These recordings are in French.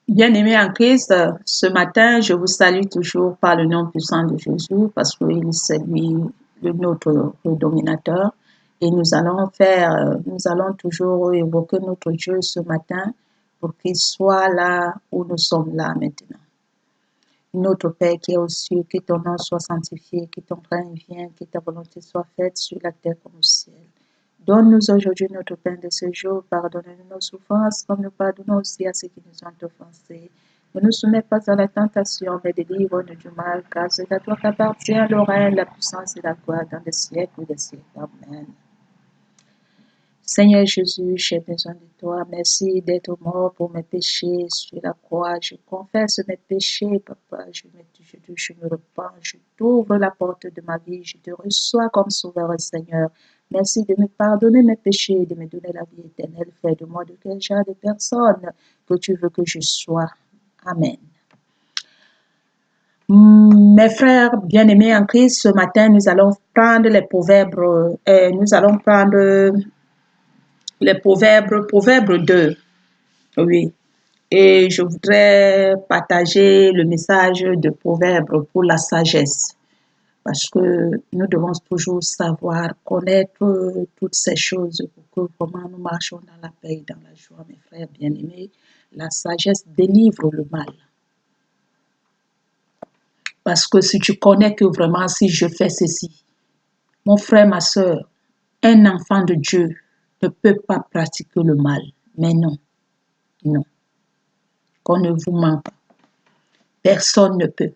Bien-aimés en Christ, ce matin, je vous salue toujours par le nom puissant de Jésus parce que c'est lui notre dominateur. Et nous allons toujours évoquer notre Dieu ce matin pour qu'il soit là où nous sommes là maintenant. Notre Père qui est aux cieux, que ton nom soit sanctifié, que ton règne vienne, que ta volonté soit faite sur la terre comme au ciel. Donne-nous aujourd'hui notre pain de ce jour. Pardonne-nous nos souffrances, comme nous pardonnons aussi à ceux qui nous ont offensés. Ne nous soumets pas à la tentation, mais délivre-nous du mal, car c'est à toi qu'appartient le règne, la puissance et la gloire dans les siècles des siècles. Amen. Seigneur Jésus, j'ai besoin de toi. Merci d'être mort pour mes péchés sur la croix. Je confesse mes péchés, Papa. Je me repens. Je t'ouvre la porte de ma vie. Je te reçois comme sauveur et Seigneur. Merci de me pardonner mes péchés et de me donner la vie éternelle. Fais de moi de quel genre de personne que tu veux que je sois. Amen. Mes frères bien-aimés en Christ, ce matin, nous allons prendre les proverbes. Nous allons prendre les proverbes 2. Oui. Et je voudrais partager le message de proverbe pour la sagesse. Parce que nous devons toujours savoir, connaître toutes ces choses pour que vraiment nous marchons dans la paix et dans la joie, mes frères bien-aimés. La sagesse délivre le mal. Parce que si tu connais que vraiment si je fais ceci, mon frère, ma soeur, un enfant de Dieu ne peut pas pratiquer le mal. Mais non, non. Qu'on ne vous ment pas. Personne ne peut.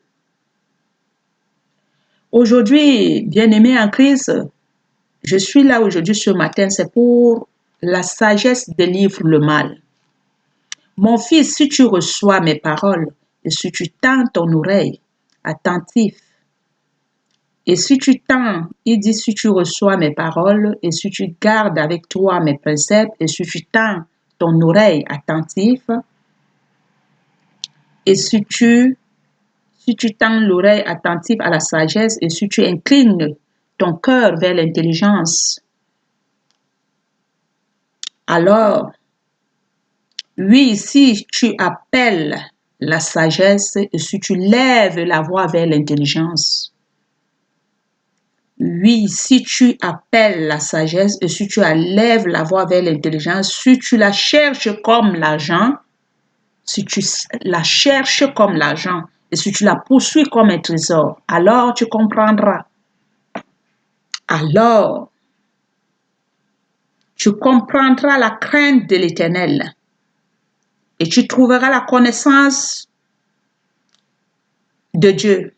Aujourd'hui, bien-aimé en Christ, je suis là aujourd'hui ce matin, c'est pour la sagesse délivre le mal. Mon fils, si tu reçois mes paroles et si tu tends ton oreille attentif, et si tu tends, il dit si tu reçois mes paroles et si tu gardes avec toi mes préceptes et si tu tends ton oreille attentif, et si tu tends l'oreille attentive à la sagesse et si tu inclines ton cœur vers l'intelligence, alors, oui, si tu appelles la sagesse et si tu lèves la voix vers l'intelligence, oui, si tu appelles la sagesse et si tu lèves la voix vers l'intelligence, si tu la cherches comme l'argent, si tu la cherches comme l'argent et si tu la poursuis comme un trésor, alors tu comprendras. Alors, tu comprendras la crainte de l'Éternel et tu trouveras la connaissance de Dieu.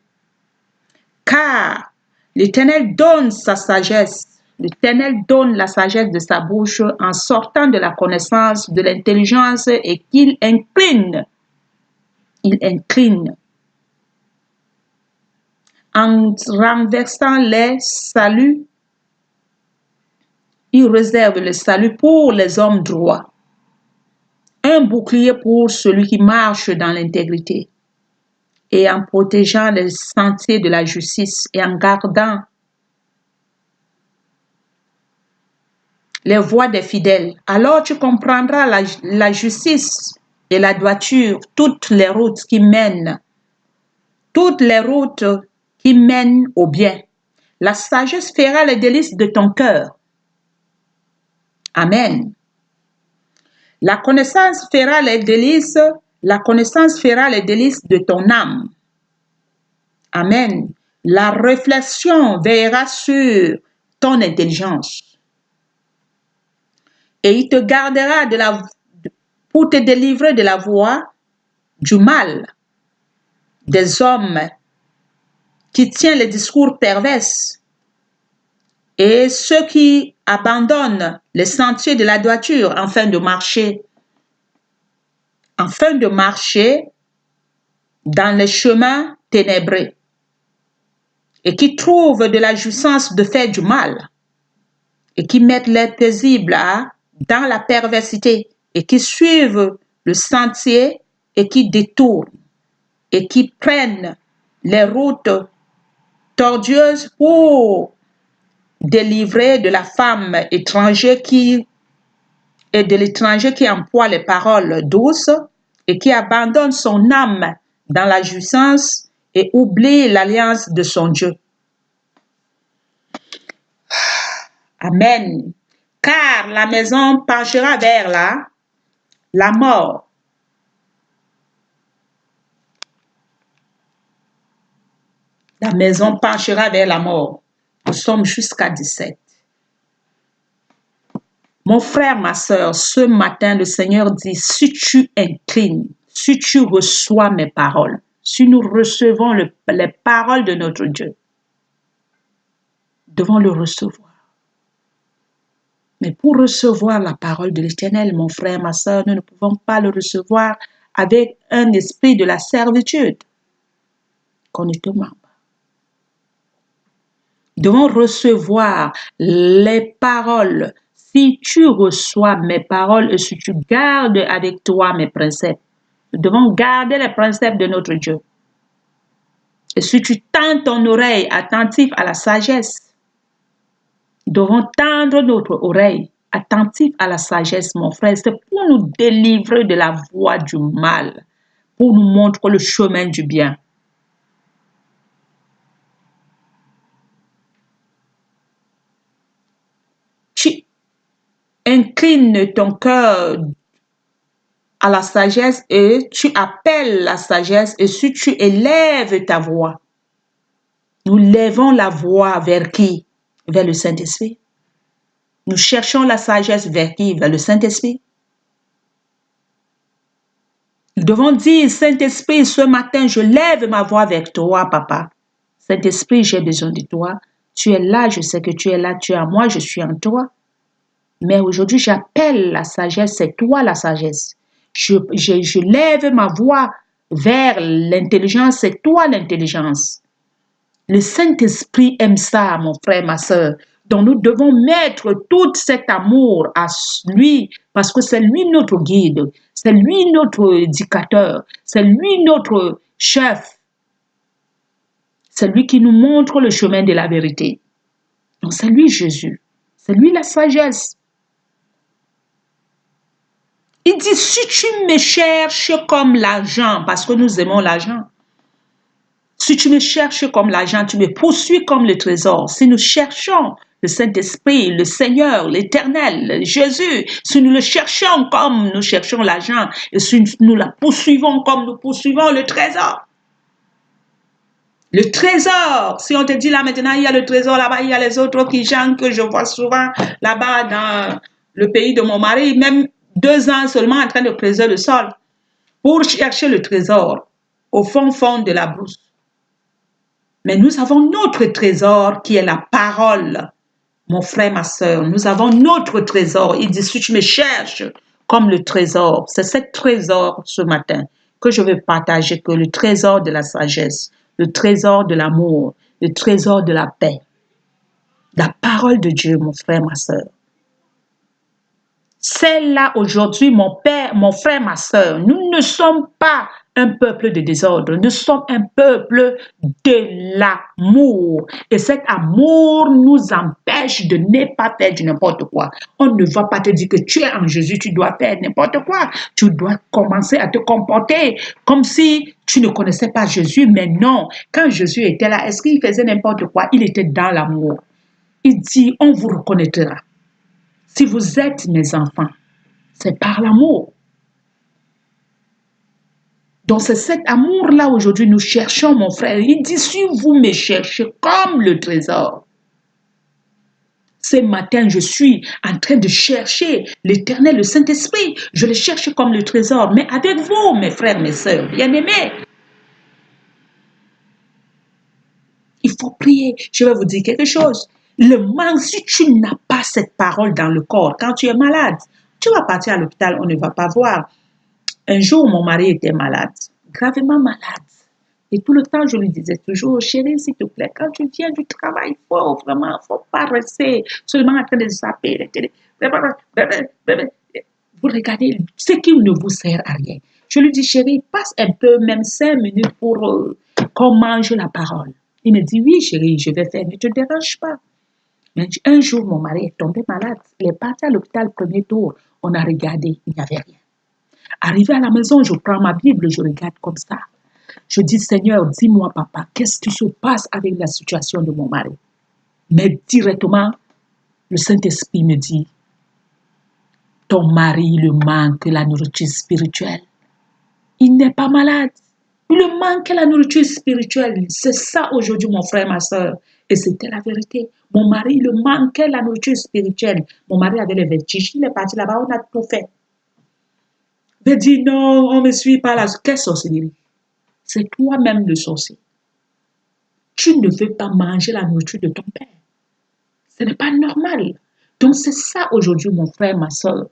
Car l'Éternel donne sa sagesse, l'Éternel donne la sagesse de sa bouche en sortant de la connaissance, de l'intelligence et qu'il incline. Il incline. En renversant les saluts, il réserve le salut pour les hommes droits. Un bouclier pour celui qui marche dans l'intégrité et en protégeant les sentiers de la justice et en gardant les voies des fidèles. Alors tu comprendras la justice et la droiture, toutes les routes qui mènent au bien. La sagesse fera les délices de ton cœur. Amen. La connaissance fera les délices de ton âme. Amen. La réflexion veillera sur ton intelligence. Et il te gardera pour te délivrer de la voie du mal, des hommes qui tiennent les discours pervers et ceux qui abandonnent les sentiers de la droiture afin de marcher dans les chemins ténébreux et qui trouvent de la jouissance de faire du mal et qui mettent les paisibles dans la perversité et qui suivent le sentier et qui détournent et qui prennent les routes tortueuses pour délivrer de la femme étrangère et de l'étranger qui emploie les paroles douces et qui abandonne son âme dans la jouissance et oublie l'alliance de son Dieu. Amen. Car la maison penchera vers la mort. La maison penchera vers la mort. Nous sommes jusqu'à 17. Mon frère, ma soeur, ce matin, le Seigneur dit, si tu inclines, si tu reçois mes paroles, si nous recevons les paroles de notre Dieu, devons le recevoir. Mais pour recevoir la parole de l'Éternel, mon frère, ma soeur, nous ne pouvons pas le recevoir avec un esprit de la servitude qu'on est membre. Nous devons recevoir les paroles. Si tu reçois mes paroles et si tu gardes avec toi mes préceptes, nous devons garder les préceptes de notre Dieu. Et si tu tends ton oreille attentive à la sagesse, nous devons tendre notre oreille attentive à la sagesse, mon frère. C'est pour nous délivrer de la voie du mal, pour nous montrer le chemin du bien. Tu inclines ton cœur à la sagesse et tu appelles la sagesse et si tu élèves ta voix, nous lèvons la voix vers qui? Vers le Saint-Esprit. Nous cherchons la sagesse vers qui? Vers le Saint-Esprit. Nous devons dire, Saint-Esprit, ce matin, je lève ma voix vers toi, papa. Saint-Esprit, j'ai besoin de toi. Tu es là, je sais que tu es là, tu es en moi, je suis en toi. Mais aujourd'hui, j'appelle la sagesse, c'est toi la sagesse. Je lève ma voix vers l'intelligence, c'est toi l'intelligence. Le Saint-Esprit aime ça, mon frère, ma soeur. Donc nous devons mettre tout cet amour à lui, parce que c'est lui notre guide, c'est lui notre éducateur, c'est lui notre chef. C'est lui qui nous montre le chemin de la vérité. Donc c'est lui Jésus, c'est lui la sagesse. Il dit, si tu me cherches comme l'argent, parce que nous aimons l'argent, si tu me cherches comme l'argent, tu me poursuis comme le trésor. Si nous cherchons le Saint-Esprit, le Seigneur, l'Éternel, Jésus, si nous le cherchons comme nous cherchons l'argent, et si nous la poursuivons comme nous poursuivons le trésor. Le trésor, si on te dit là maintenant, il y a le trésor là-bas, il y a les autres gens que je vois souvent là-bas dans le pays de mon mari, même 2 ans seulement en train de creuser le sol pour chercher le trésor au fond de la brousse. Mais nous avons notre trésor qui est la parole, mon frère, ma soeur. Nous avons notre trésor. Il dit, si tu me cherches comme le trésor, c'est ce trésor ce matin que je veux partager, que le trésor de la sagesse, le trésor de l'amour, le trésor de la paix. La parole de Dieu, mon frère, ma soeur. C'est là aujourd'hui, mon père, mon frère, ma soeur. Nous ne sommes pas un peuple de désordre. Nous sommes un peuple de l'amour. Et cet amour nous empêche de ne pas faire du n'importe quoi. On ne va pas te dire que tu es en Jésus, tu dois faire n'importe quoi. Tu dois commencer à te comporter comme si tu ne connaissais pas Jésus. Mais non, quand Jésus était là, est-ce qu'il faisait n'importe quoi? Il était dans l'amour. Il dit, on vous reconnaîtra. Si vous êtes mes enfants, c'est par l'amour. Donc c'est cet amour-là aujourd'hui nous cherchons, mon frère. Il dit, si vous me cherchez comme le trésor. Ce matin, je suis en train de chercher l'Éternel, le Saint-Esprit. Je le cherche comme le trésor. Mais avec vous, mes frères, mes sœurs, bien-aimés, il faut prier. Je vais vous dire quelque chose. Le manque, si tu n'as pas cette parole dans le corps, quand tu es malade, tu vas partir à l'hôpital, on ne va pas voir. Un jour, mon mari était malade, gravement malade. Et tout le temps, je lui disais toujours, chérie, s'il te plaît, quand tu viens du travail, il ne faut pas rester seulement en train de zapper. Vous regardez ce qui ne vous sert à rien. Je lui dis, chérie, passe un peu, même 5 minutes pour qu'on mange la parole. Il me dit, oui, chérie, je vais faire, ne te dérange pas. Mais un jour, mon mari est tombé malade. Il est parti à l'hôpital, premier tour. On a regardé, il n'y avait rien. Arrivé à la maison, je prends ma Bible, je regarde comme ça. Je dis, Seigneur, dis-moi, papa, qu'est-ce qui se passe avec la situation de mon mari? Mais directement, le Saint-Esprit me dit, ton mari le manque la nourriture spirituelle. Il n'est pas malade. Il le manque la nourriture spirituelle. C'est ça aujourd'hui, mon frère, ma soeur. Et c'était la vérité. Mon mari, il le manquait la nourriture spirituelle. Mon mari avait les vertiges. Il est parti là-bas, on a tout fait. Il dit, non, on ne me suit pas là. Quelle sorcellerie? C'est toi-même le sorcier. Tu ne veux pas manger la nourriture de ton père. Ce n'est pas normal. Donc c'est ça aujourd'hui, mon frère, ma soeur,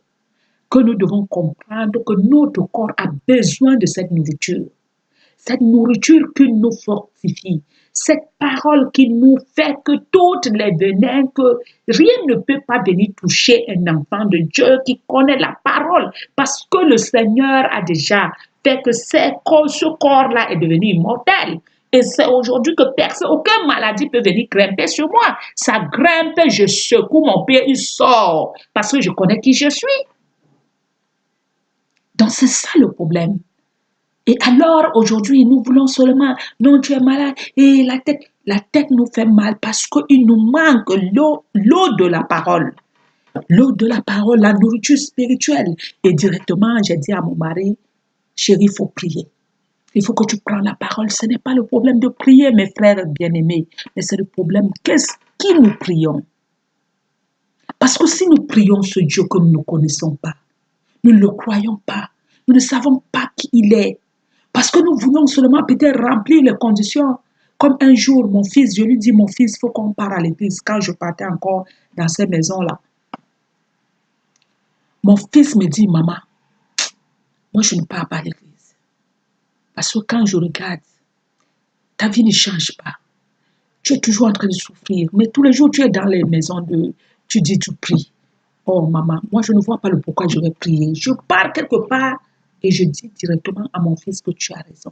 que nous devons comprendre que notre corps a besoin de cette nourriture. Cette nourriture qui nous fortifie. Cette parole qui nous fait que toutes les venins, que rien ne peut pas venir toucher un enfant de Dieu qui connaît la parole. Parce que le Seigneur a déjà fait que ce corps-là est devenu immortel. Et c'est aujourd'hui que personne, aucune maladie peut venir grimper sur moi. Ça grimpe, je secoue mon pied, il sort. Parce que je connais qui je suis. Donc c'est ça le problème. Et alors aujourd'hui, nous voulons seulement, non, tu es malade, et la tête nous fait mal parce qu'il nous manque l'eau de la parole. L'eau de la parole, la nourriture spirituelle. Et directement, j'ai dit à mon mari, chérie, il faut prier. Il faut que tu prennes la parole. Ce n'est pas le problème de prier, mes frères bien-aimés, mais c'est le problème, qu'est-ce qui nous prions? Parce que si nous prions ce Dieu que nous ne connaissons pas, nous ne le croyons pas, nous ne savons pas qui il est, parce que nous voulons seulement peut-être remplir les conditions. Comme un jour, mon fils, je lui dis, mon fils, il faut qu'on parte à l'église. Quand je partais encore dans ces maisons-là, mon fils me dit, maman, moi je ne pars pas à l'église. Parce que quand je regarde, ta vie ne change pas. Tu es toujours en train de souffrir. Mais tous les jours, tu es dans les maisons, tu dis, tu pries. Oh maman, moi je ne vois pas le pourquoi je vais prier. Je pars quelque part et je dis directement à mon fils que tu as raison.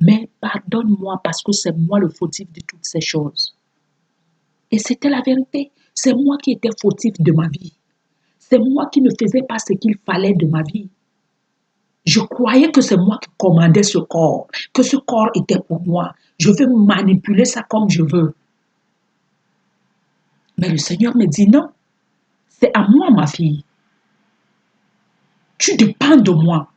Mais pardonne-moi parce que c'est moi le fautif de toutes ces choses. Et c'était la vérité. C'est moi qui étais fautif de ma vie. C'est moi qui ne faisais pas ce qu'il fallait de ma vie. Je croyais que c'est moi qui commandais ce corps, que ce corps était pour moi. Je veux manipuler ça comme je veux. Mais le Seigneur me dit non, c'est à moi ma fille. Tu dépends de moi.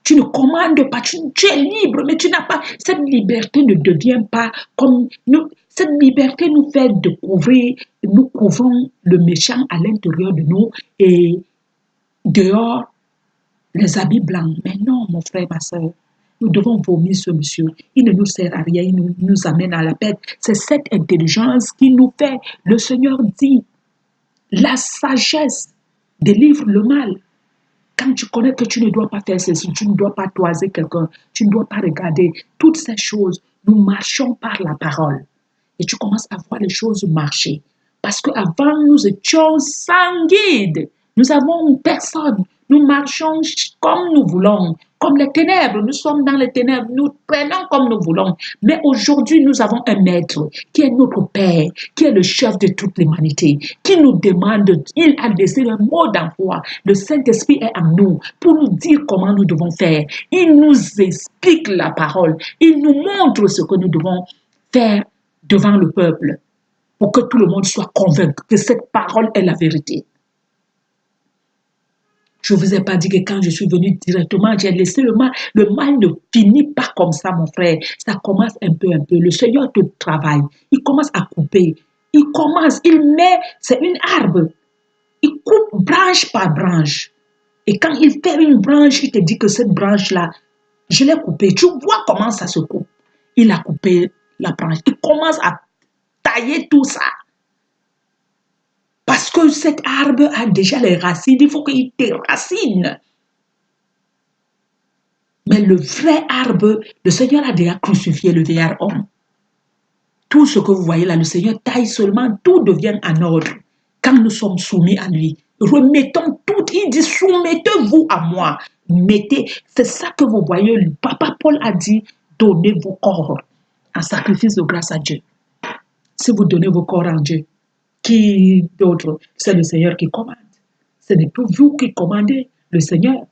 Tu ne commandes pas, tu es libre, mais tu n'as pas, cette liberté ne devient pas comme nous, cette liberté nous fait découvrir, nous couvrons le méchant à l'intérieur de nous et dehors, les habits blancs. Mais non, mon frère, ma soeur, nous devons vomir ce monsieur. Il ne nous sert à rien, il nous amène à la perte. C'est cette intelligence qui nous fait, le Seigneur dit, la sagesse délivre le mal. Quand tu connais que tu ne dois pas faire ceci, tu ne dois pas toiser quelqu'un, tu ne dois pas regarder toutes ces choses, nous marchons par la parole. Et tu commences à voir les choses marcher. Parce qu'avant, nous étions sans guide. Nous avons personne. Nous marchons comme nous voulons. Comme les ténèbres, nous sommes dans les ténèbres, nous prenons comme nous voulons. Mais aujourd'hui, nous avons un maître qui est notre Père, qui est le chef de toute l'humanité, qui nous demande, il a laissé un mot d'emploi. Le Saint-Esprit est en nous pour nous dire comment nous devons faire. Il nous explique la parole. Il nous montre ce que nous devons faire devant le peuple pour que tout le monde soit convaincu que cette parole est la vérité. Je ne vous ai pas dit que quand je suis venue directement, j'ai laissé le mal. Le mal ne finit pas comme ça, mon frère. Ça commence un peu. Le Seigneur te travaille. Il commence à couper. Il met, c'est une arbre. Il coupe branche par branche. Et quand il fait une branche, il te dit que cette branche-là, je l'ai coupée. Tu vois comment ça se coupe. Il a coupé la branche. Il commence à tailler tout ça. Parce que cet arbre a déjà les racines, il faut qu'il déracine. Mais le vrai arbre, le Seigneur a déjà crucifié le vieillard homme. Tout ce que vous voyez là, le Seigneur taille seulement, tout devient en ordre. Quand nous sommes soumis à lui, remettons tout, il dit soumettez-vous à moi. Mettez, c'est ça que vous voyez, le Papa Paul a dit, donnez vos corps en sacrifice de grâce à Dieu. Si vous donnez vos corps à Dieu, qui d'autre? C'est le Seigneur qui commande. Ce n'est plus vous qui commandez, le Seigneur.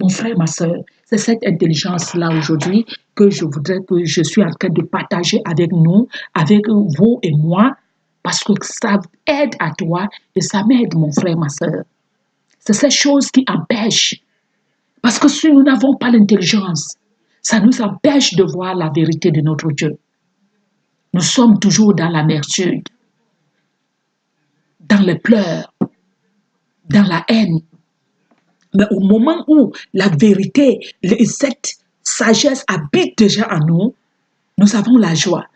Mon frère, ma soeur, c'est cette intelligence-là aujourd'hui que je suis en train de partager avec nous, avec vous et moi, parce que ça aide à toi et ça m'aide, mon frère, ma soeur. C'est ces choses qui empêchent. Parce que si nous n'avons pas l'intelligence, ça nous empêche de voir la vérité de notre Dieu. Nous sommes toujours dans l'amertume, dans les pleurs, dans la haine. Mais au moment où la vérité, cette sagesse habite déjà en nous, nous avons la joie,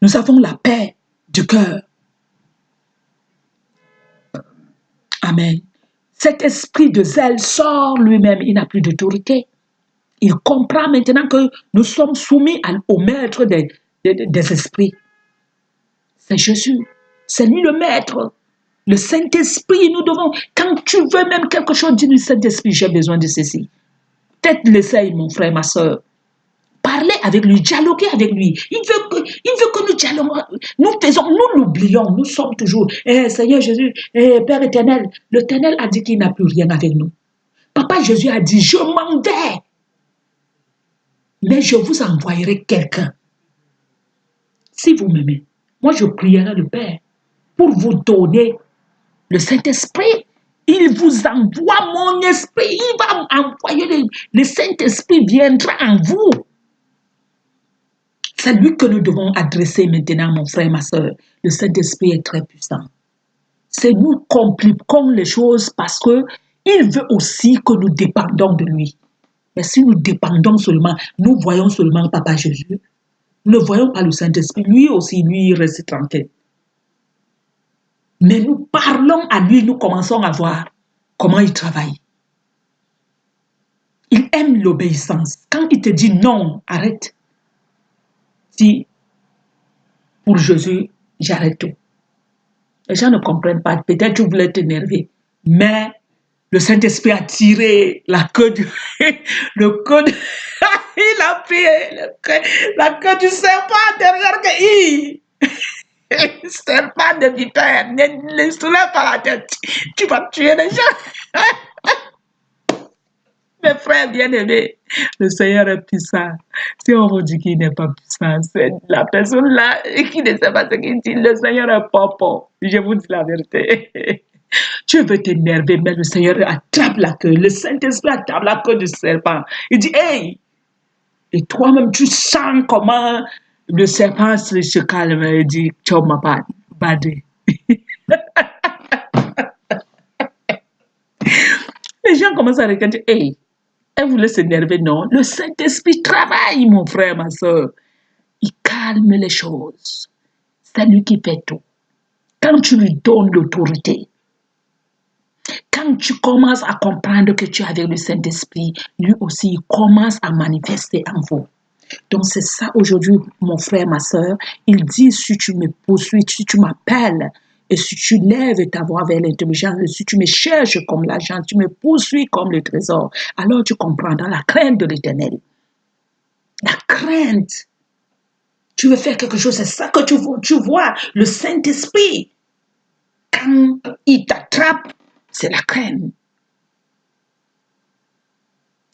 nous avons la paix du cœur. Amen. Cet esprit de zèle sort lui-même, il n'a plus d'autorité. Il comprend maintenant que nous sommes soumis au maître des esprits. C'est Jésus, c'est lui le maître. Le Saint-Esprit, nous devons, quand tu veux même quelque chose, dis-lui, Saint-Esprit, j'ai besoin de ceci. Peut-être l'essaye, mon frère, ma soeur. Parlez avec lui, dialoguez avec lui. Il veut que nous dialoguons. Nous l'oublions, nous sommes toujours, Seigneur Jésus, Père éternel. L'Éternel a dit qu'il n'a plus rien avec nous. Papa Jésus a dit, je m'en vais, mais je vous envoyerai quelqu'un. Si vous m'aimez, moi je prierai le Père pour vous donner le Saint-Esprit. Il vous envoie mon esprit. Il va envoyer le Saint-Esprit viendra en vous. C'est lui que nous devons adresser maintenant, mon frère, ma soeur. Le Saint-Esprit est très puissant. C'est nous compliquons les choses parce que il veut aussi que nous dépendons de lui. Mais si nous dépendons seulement, nous voyons seulement Papa Jésus, nous ne voyons pas le Saint-Esprit. Lui aussi, lui, il reste tranquille. Mais nous parlons à lui, nous commençons à voir comment il travaille. Il aime l'obéissance. Quand il te dit non, arrête. Si pour Jésus, j'arrête tout. Les gens ne comprennent pas. Peut-être que tu voulais t'énerver. Mais le Saint-Esprit a tiré la queue du... le queue du... il a pris la queue du serpent derrière lui. Serpent de vipère, ne soulève pas la tête. Tu vas tuer les gens. Mes frères bien-aimés, le Seigneur est puissant. Si on vous dit qu'il n'est pas puissant, c'est la personne là qui ne sait pas ce qu'il dit. Le Seigneur est papa. Je vous dis la vérité. Tu veux t'énerver, mais le Seigneur attrape la queue. Le Saint-Esprit attrape la queue du serpent. Il dit, hey! Et toi-même, tu sens comment le serpent se calme. Il dit, ciao, ma badé. Les gens commencent à regarder, hey! Elle voulait s'énerver, non. Le Saint-Esprit travaille, mon frère, ma soeur. Il calme les choses. C'est lui qui fait tout. Quand tu lui donnes l'autorité, quand tu commences à comprendre que tu es avec le Saint-Esprit, lui aussi, il commence à manifester en vous. Donc, c'est ça aujourd'hui, mon frère, ma soeur. Il dit, si tu me poursuis, si tu m'appelles, et si tu lèves ta voix vers l'intelligence, et si tu me cherches comme l'argent, tu me poursuis comme le trésor, alors tu comprendras la crainte de l'Éternel. La crainte. Tu veux faire quelque chose, c'est ça que tu vois. Le Saint-Esprit, quand il t'attrape, c'est la crainte.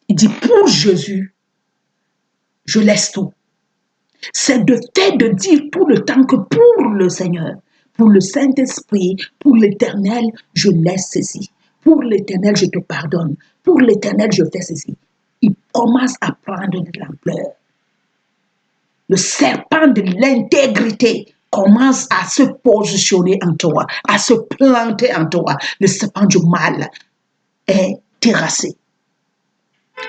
Il dit, pour Jésus, je laisse tout. C'est de fait de dire tout le temps que pour le Seigneur, pour le Saint-Esprit, pour l'Éternel, je laisse ceci. Pour l'Éternel, je te pardonne. Pour l'Éternel, je fais ceci. Il commence à prendre de l'ampleur. Le serpent de l'intégrité commence à se positionner en toi, à se planter en toi. Le serpent du mal est terrassé.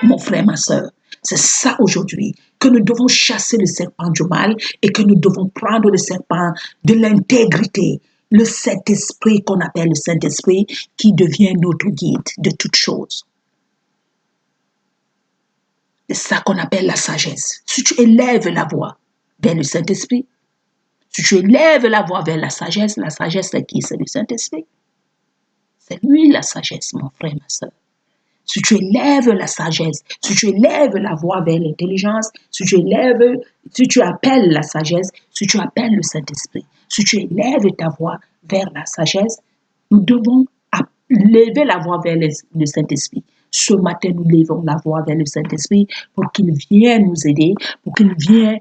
Mon frère, ma soeur, c'est ça aujourd'hui, que nous devons chasser le serpent du mal et que nous devons prendre le serpent de l'intégrité, le Saint-Esprit qu'on appelle le Saint-Esprit qui devient notre guide de toutes choses. C'est ça qu'on appelle la sagesse. Si tu élèves la voix vers le Saint-Esprit, si tu élèves la voix vers la sagesse c'est qui? C'est le Saint-Esprit. C'est lui la sagesse, mon frère, ma soeur. Si tu élèves la sagesse, si tu élèves la voix vers l'intelligence, si tu appelles la sagesse, si tu appelles le Saint-Esprit, si tu élèves ta voix vers la sagesse, nous devons lever la voix vers le Saint-Esprit. Ce matin, nous levons la voix vers le Saint-Esprit pour qu'il vienne nous aider, pour qu'il vienne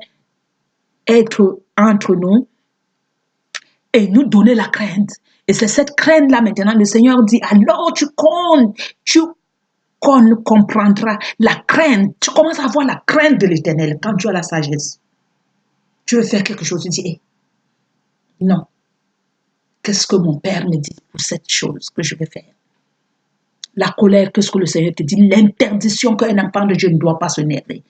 être entre nous et nous donner la crainte. Et c'est cette crainte-là maintenant, le Seigneur dit, alors tu comprendras la crainte. Tu commences à avoir la crainte de l'Éternel quand tu as la sagesse. Tu veux faire quelque chose, tu dis, hey, non. Qu'est-ce que mon Père me dit pour cette chose que je vais faire? La colère, qu'est-ce que le Seigneur te dit? L'interdiction qu'un enfant de Dieu ne doit pas s'énerver.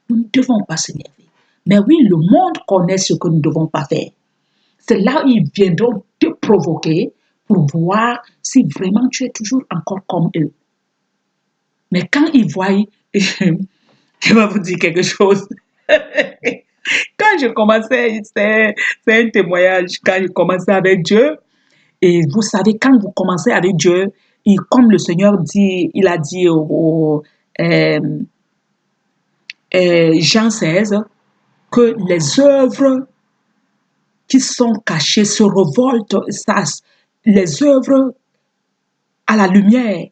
Nous ne devons pas s'énerver. Mais oui, le monde connaît ce que nous ne devons pas faire. C'est là où ils viendront te provoquer pour voir si vraiment tu es toujours encore comme eux. Mais quand ils voient, je vais vous dire quelque chose. Quand je commençais, c'est un témoignage, quand je commençais avec Dieu, et vous savez, quand vous commencez avec Dieu, comme le Seigneur dit, il a dit au Jean 16, que les œuvres qui sont cachées se révoltent, les œuvres à la lumière,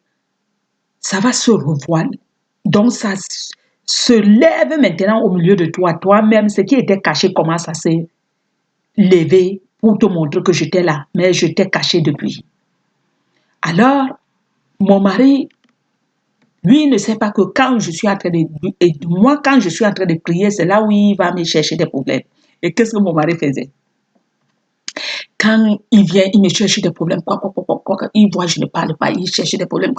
ça va se revoiler. Donc, ça se lève maintenant au milieu de toi. Toi-même, ce qui était caché commence à se lever pour te montrer que j'étais là, mais je t'ai caché depuis. Alors, mon mari, lui, ne sait pas que quand je suis en train de... Et moi, quand je suis en train de prier, c'est là où il va me chercher des problèmes. Et qu'est-ce que mon mari faisait? Quand il vient, il me cherche des problèmes. Il voit, je ne parle pas, il cherche des problèmes.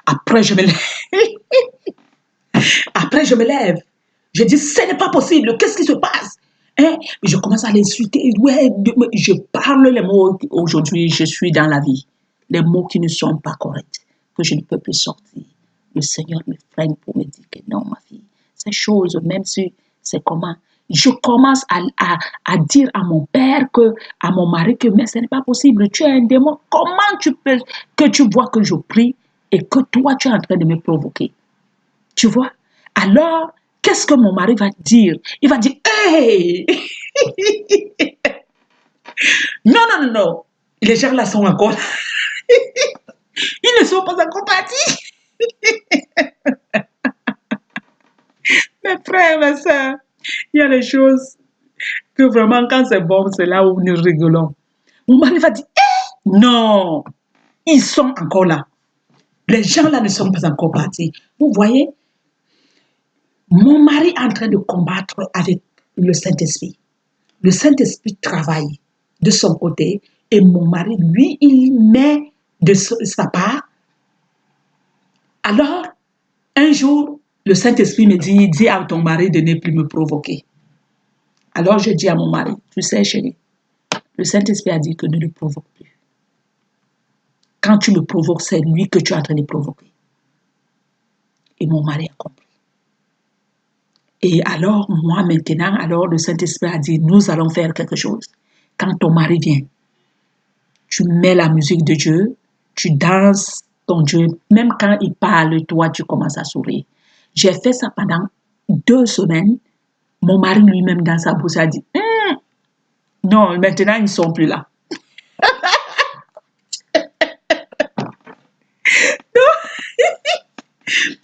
Après, je me lève. Après, je me lève. Je dis, ce n'est pas possible. Qu'est-ce qui se passe? Hein? Je commence à l'insulter. Ouais, je parle les mots. Aujourd'hui, je suis dans la vie. Les mots qui ne sont pas corrects, que je ne peux plus sortir. Le Seigneur me freine pour me dire que non, ma fille, ces choses, même si c'est comment, je commence à dire à mon père, à mon mari, que mais ce n'est pas possible, tu es un démon. Comment tu peux, que tu vois que je prie et que toi, tu es en train de me provoquer? Tu vois? Alors, qu'est-ce que mon mari va dire? Il va dire, hey! Non, non, non, non. Les gens là sont encore là. Ils ne sont pas encore partis. Mes frères, mes soeurs, il y a des choses que vraiment, quand c'est bon, c'est là où nous rigolons. Mon mari va dire, non, ils sont encore là. Les gens là ne sont pas encore partis. Vous voyez, mon mari est en train de combattre avec le Saint-Esprit. Le Saint-Esprit travaille de son côté et mon mari, lui, il met de sa part. Alors, un jour, le Saint-Esprit me dit, dis à ton mari de ne plus me provoquer. Alors, je dis à mon mari, tu sais, chérie, le Saint-Esprit a dit que ne le provoque plus. Quand tu le provoques, c'est lui que tu es en train de provoquer. Et mon mari a compris. Et alors, moi maintenant, alors le Saint-Esprit a dit, nous allons faire quelque chose. Quand ton mari vient, tu mets la musique de Dieu, tu danses ton Dieu. Même quand il parle, toi, tu commences à sourire. J'ai fait ça pendant 2 semaines. Mon mari lui-même, dans sa bouche, a dit, non, maintenant, ils ne sont plus là.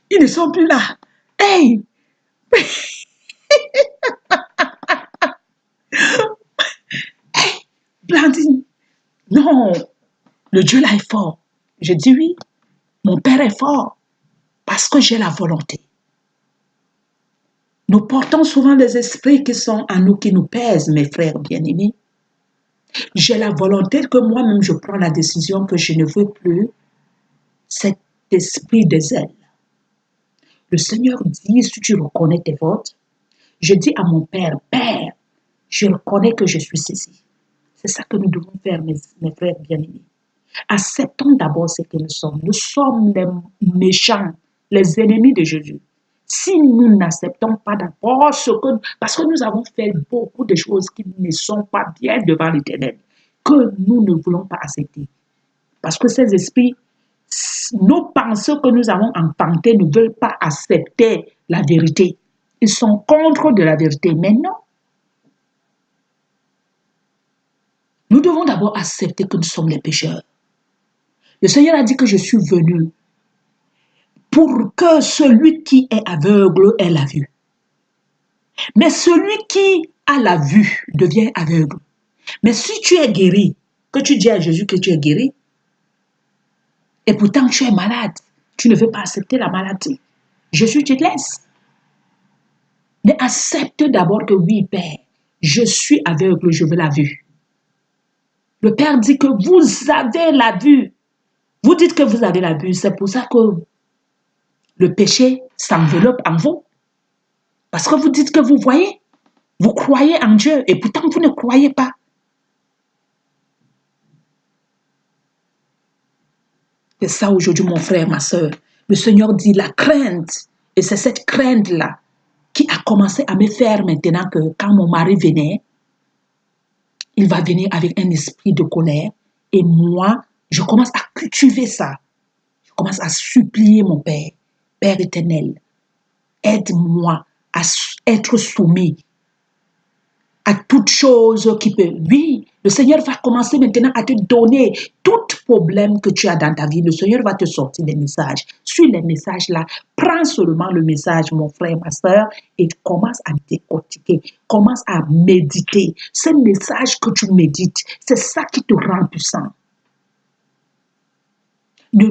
Ils ne sont plus là. Hey! Hey, Blandine, non, le Dieu là est fort. Je dis oui, mon Père est fort parce que j'ai la volonté. Nous portons souvent des esprits qui sont en nous, qui nous pèsent, mes frères bien-aimés. J'ai la volonté que moi-même je prends la décision que je ne veux plus cet esprit de zèle. Le Seigneur dit, si tu reconnais tes votes, je dis à mon Père, Père, je reconnais que je suis saisi. C'est ça que nous devons faire, mes frères bien-aimés. Acceptons d'abord ce que nous sommes. Nous sommes les méchants, les ennemis de Jésus. Si nous n'acceptons pas d'abord ce que... Parce que nous avons fait beaucoup de choses qui ne sont pas bien devant l'Éternel, que nous ne voulons pas accepter. Parce que ces esprits, nos pensées que nous avons empruntées ne veulent pas accepter la vérité. Ils sont contre de la vérité. Mais non. Nous devons d'abord accepter que nous sommes les pécheurs. Le Seigneur a dit que je suis venu pour que celui qui est aveugle ait la vue. Mais celui qui a la vue devient aveugle. Mais si tu es guéri, que tu dis à Jésus que tu es guéri, et pourtant tu es malade, tu ne veux pas accepter la maladie, Jésus te laisse. Mais accepte d'abord que oui, Père, je suis aveugle, je veux la vue. Le Père dit que vous avez la vue. Vous dites que vous avez la vue, c'est pour ça que le péché s'enveloppe en vous. Parce que vous dites que vous voyez, vous croyez en Dieu et pourtant vous ne croyez pas. C'est ça aujourd'hui, mon frère, ma soeur. Le Seigneur dit la crainte. Et c'est cette crainte-là qui a commencé à me faire maintenant que quand mon mari venait, il va venir avec un esprit de colère. Et moi, je commence à cultiver ça. Je commence à supplier mon Père. Père éternel, aide-moi à être soumis à toute chose qui peut. Oui, le Seigneur va commencer maintenant à te donner tout problème que tu as dans ta vie. Le Seigneur va te sortir des messages. Suis les messages là. Prends seulement le message, mon frère, ma soeur, et commence à décortiquer. Commence à méditer. Ce message que tu médites, c'est ça qui te rend puissant. Nous,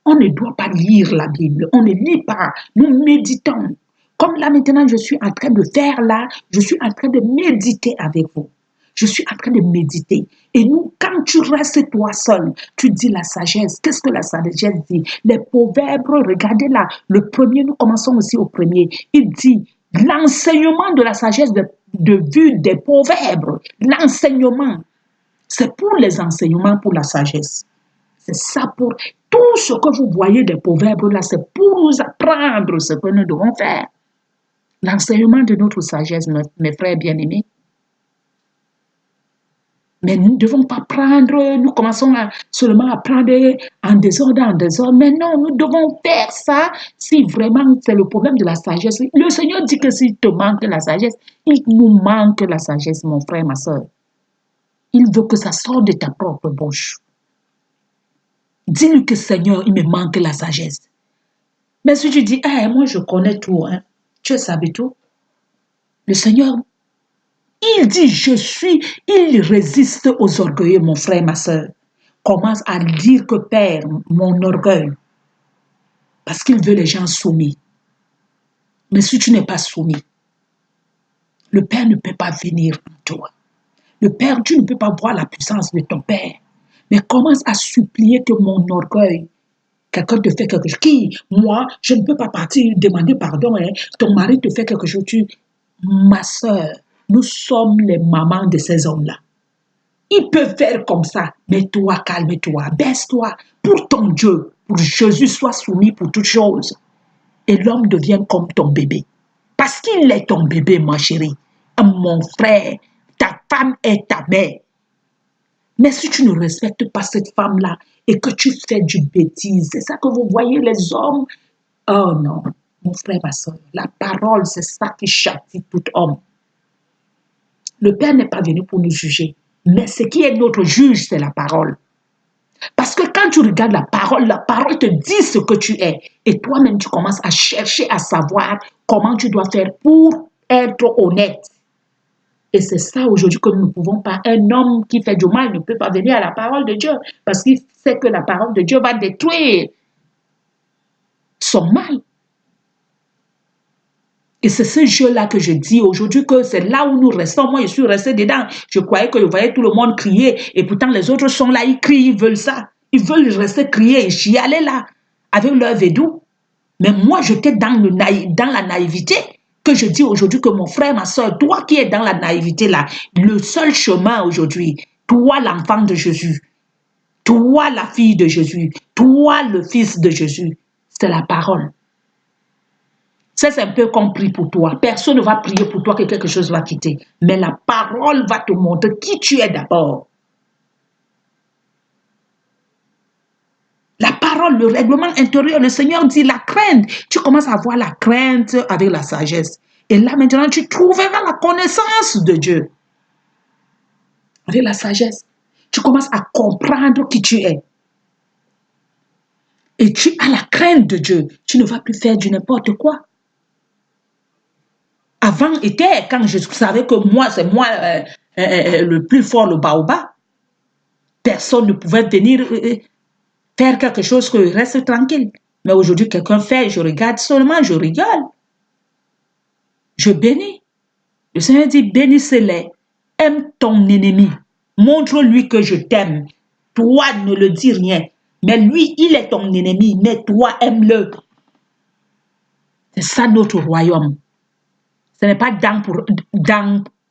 on ne doit pas lire la Bible. On ne lit pas. Nous méditons. Comme là maintenant, je suis en train de faire là, je suis en train de méditer avec vous. Je suis en train de méditer. Et nous, quand tu restes toi seul, tu dis la sagesse. Qu'est-ce que la sagesse dit? Les proverbes, regardez là. Le premier, nous commençons aussi au premier. Il dit l'enseignement de la sagesse de vue des proverbes. L'enseignement. C'est pour les enseignements, pour la sagesse. C'est ça pour tout ce que vous voyez des proverbes là, c'est pour nous apprendre ce que nous devons faire. L'enseignement de notre sagesse, mes frères bien-aimés. Mais nous ne devons pas prendre, nous commençons seulement à prendre en désordre. Mais non, nous devons faire ça si vraiment c'est le problème de la sagesse. Le Seigneur dit que s'il te manque la sagesse, il nous manque la sagesse, mon frère, ma soeur. Il veut que ça sorte de ta propre bouche. Dis-lui que Seigneur, il me manque la sagesse. Mais si tu dis, moi je connais tout, hein, tu savais tout. Le Seigneur, il dit, il résiste aux orgueilleux, mon frère, ma soeur. Commence à dire que Père, mon orgueil, parce qu'il veut les gens soumis. Mais si tu n'es pas soumis, le Père ne peut pas venir en toi. Le Père, tu ne peux pas voir la puissance de ton Père. Mais commence à supplier que mon orgueil, quelqu'un te fait quelque chose. Moi, je ne peux pas partir demander pardon. Hein. Ton mari te fait quelque chose. Ma soeur, nous sommes les mamans de ces hommes-là. Ils peuvent faire comme ça. Mais toi, calme-toi, baisse-toi. Pour ton Dieu, pour Jésus, sois soumis pour toutes choses. Et l'homme devient comme ton bébé. Parce qu'il est ton bébé, ma chérie. Mon frère, ta femme est ta mère. Mais si tu ne respectes pas cette femme-là et que tu fais du bêtise, c'est ça que vous voyez les hommes. Oh non, mon frère, ma soeur, la parole, c'est ça qui châtie tout homme. Le Père n'est pas venu pour nous juger, mais ce qui est notre juge, c'est la parole. Parce que quand tu regardes la parole te dit ce que tu es. Et toi-même, tu commences à chercher à savoir comment tu dois faire pour être honnête. Et c'est ça aujourd'hui que nous ne pouvons pas. Un homme qui fait du mal ne peut pas venir à la parole de Dieu parce qu'il sait que la parole de Dieu va détruire son mal. Et c'est ce jeu-là que je dis aujourd'hui que c'est là où nous restons. Moi, je suis restée dedans. Je croyais que je voyais tout le monde crier et pourtant les autres sont là, ils crient, ils veulent ça. Ils veulent rester crier et chialer là avec leur védou. Mais moi, j'étais dans la naïveté. Que je dis aujourd'hui que mon frère, ma soeur, toi qui es dans la naïveté là, le seul chemin aujourd'hui, toi l'enfant de Jésus, toi la fille de Jésus, toi le fils de Jésus, c'est la parole. Ça, c'est un peu compris pour toi. Personne ne va prier pour toi que quelque chose va quitter. Mais la parole va te montrer qui tu es d'abord. La parole, le règlement intérieur, le Seigneur dit la crainte. Tu commences à voir la crainte avec la sagesse. Et là, maintenant, tu trouveras la connaissance de Dieu. Avec la sagesse. Tu commences à comprendre qui tu es. et tu as la crainte de Dieu, tu ne vas plus faire du n'importe quoi. Avant était quand je savais que moi, c'est moi le plus fort, le baobab. Personne ne pouvait venir faire quelque chose que reste tranquille. Mais aujourd'hui, quelqu'un fait, je regarde seulement, je rigole. Je bénis. Le Seigneur dit, bénissez-les. Aime ton ennemi. Montre-lui que je t'aime. Toi, ne le dis rien. Mais lui, il est ton ennemi. Mais toi, aime-le. C'est ça notre royaume. Ce n'est pas dent,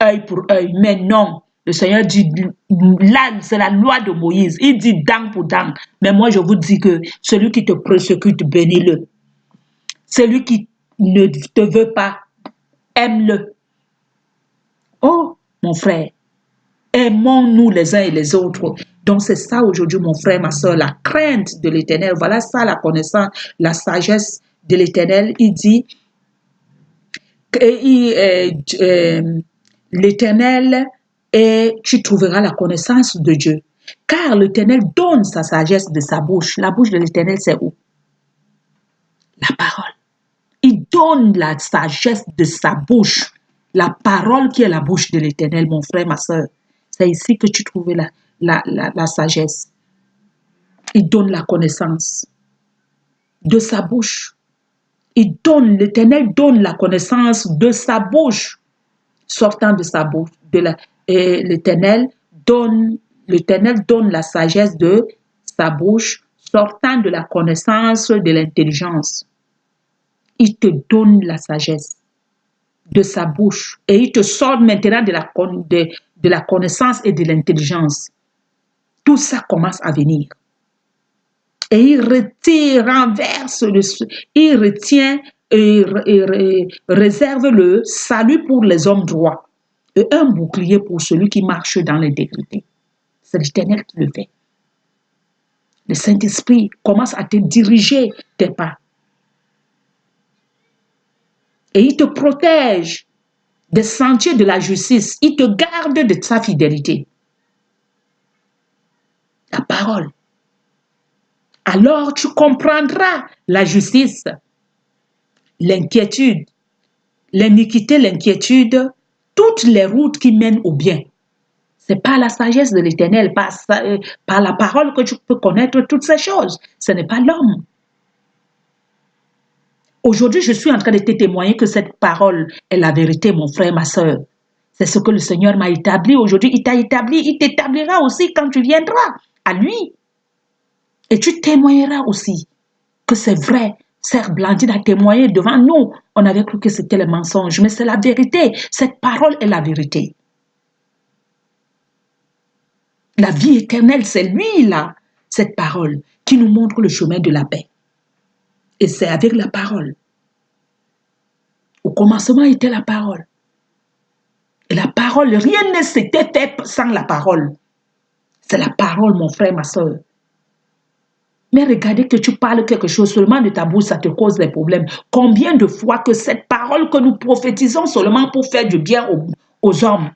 œil pour œil. Mais non. Le Seigneur dit, là, c'est la loi de Moïse. Il dit dent pour dent. Mais moi, je vous dis que celui qui te persécute, bénis-le. Celui qui ne te veut pas, aime-le. Oh, mon frère, aimons-nous les uns et les autres. Donc, c'est ça aujourd'hui, mon frère, ma soeur, la crainte de l'Éternel. Voilà ça, la connaissance, la sagesse de l'Éternel. Il dit, l'Éternel, et tu trouveras la connaissance de Dieu. Car l'Éternel donne sa sagesse de sa bouche. La bouche de l'Éternel, c'est où? La parole. Il donne la sagesse de sa bouche. La parole qui est la bouche de l'Éternel, mon frère, ma soeur. C'est ici que tu trouves la sagesse. Il donne la connaissance de sa bouche. L'Éternel donne la connaissance de sa bouche, sortant de sa bouche. L'Éternel donne la sagesse de sa bouche, sortant de la connaissance de l'intelligence. Il te donne la sagesse de sa bouche et il te sort maintenant de la connaissance et de l'intelligence. Tout ça commence à venir. Et il renverse, il retient et réserve le salut pour les hommes droits et un bouclier pour celui qui marche dans l'intégrité. C'est l'Éternel qui le fait. Le Saint-Esprit commence à te diriger tes pas. Et il te protège des sentiers de la justice. Il te garde de sa fidélité. La parole. Alors tu comprendras la justice, l'inquiétude, l'iniquité, l'inquiétude, toutes les routes qui mènent au bien. C'est par la sagesse de l'Éternel, par la parole que tu peux connaître toutes ces choses. Ce n'est pas l'homme. Aujourd'hui, je suis en train de te témoigner que cette parole est la vérité, mon frère, ma soeur. C'est ce que le Seigneur m'a établi. Aujourd'hui, il t'a établi, il t'établira aussi quand tu viendras à lui. Et tu témoigneras aussi que c'est vrai. Sœur Blandine a témoigné devant nous. On avait cru que c'était le mensonge, mais c'est la vérité. Cette parole est la vérité. La vie éternelle, c'est lui là, cette parole, qui nous montre le chemin de la paix. Et c'est avec la parole. Au commencement était la parole. Et la parole, rien ne s'était fait sans la parole. C'est la parole, mon frère, ma soeur. Mais regardez que tu parles quelque chose seulement de ta bouche, ça te cause des problèmes. Combien de fois que cette parole que nous prophétisons seulement pour faire du bien aux hommes.